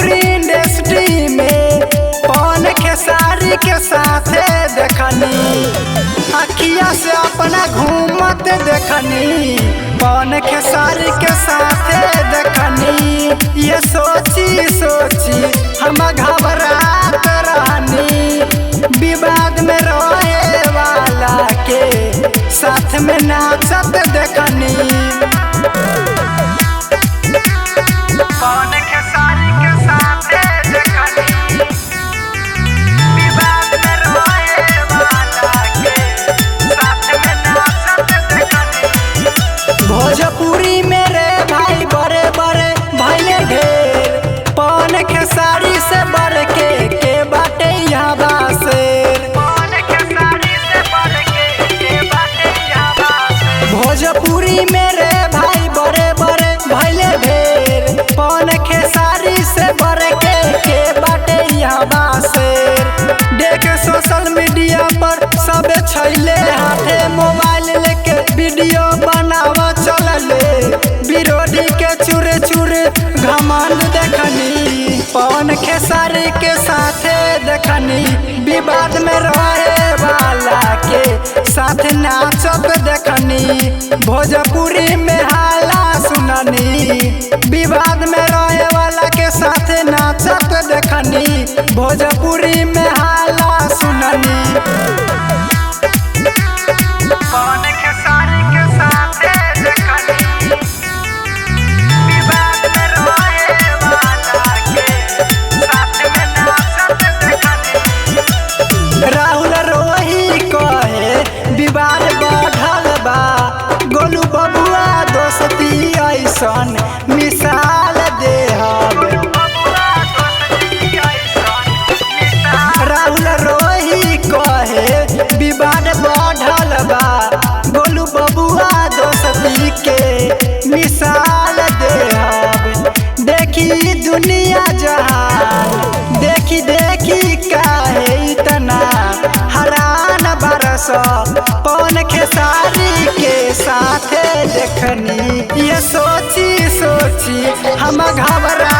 Bhojpuri industry में पवन खेसारी के साथ देखनी, अखिया से अपना घूमत देखनी, पवन खेसारी के साथ देखनी। ये सोची सोची हम घबरात रहनी, विवाद में रहे वाला के साथ में नाचत देखनी। पवन खेसारी के साथ देखनी, विवाद में रहे वाला के साथ में नाचत देखनी। भोजपुरी मेरे भाई बड़े बड़े भैले ढेर, पवन खेसारी से बढ़ के बाटे यहाँ बासेर, पवन खेसारी से बढ़ के बाटे यहाँ बासेर। भोजपुरी मेरे भाई बड़े बड़े भैले ढेर, पवन खेसारी से बढ़ के बाटे यहाँ बासेर। देख सोशल मीडिया पर सब छैले हाथे मोबाइल लेके वीडियो बनावा चलले, विरोधी के चूरे चूरे घमंड देखनी, पवन खेसारी के साथ देखनी, विवाद में रहे वाला के साथ नाचत देखनी। भोजपुरी में हाला सुननी, विवाद में रहे वाला के साथ नाचत देखनी, भोजपुरी में हाला सुननी। पवन खेसारी के साथ देखनी, विवाद में रहे वाला के साथ में नाचत देखनी। राहुल रोही कहे विवाद बढ़ल बा, गोलू बबुआ दोस्ती ऐसन मिसाल देहब। राहुल रोही कहे विवाद बढ़ल बा, गोलू बबुआ दोस्ती के मिसाल देहब। देखी दुनिया जहान, देखी देखी काहे इतना हरान बरस, पवन खेसारी के साथ देखनी। ये सोची सोची हम घबरा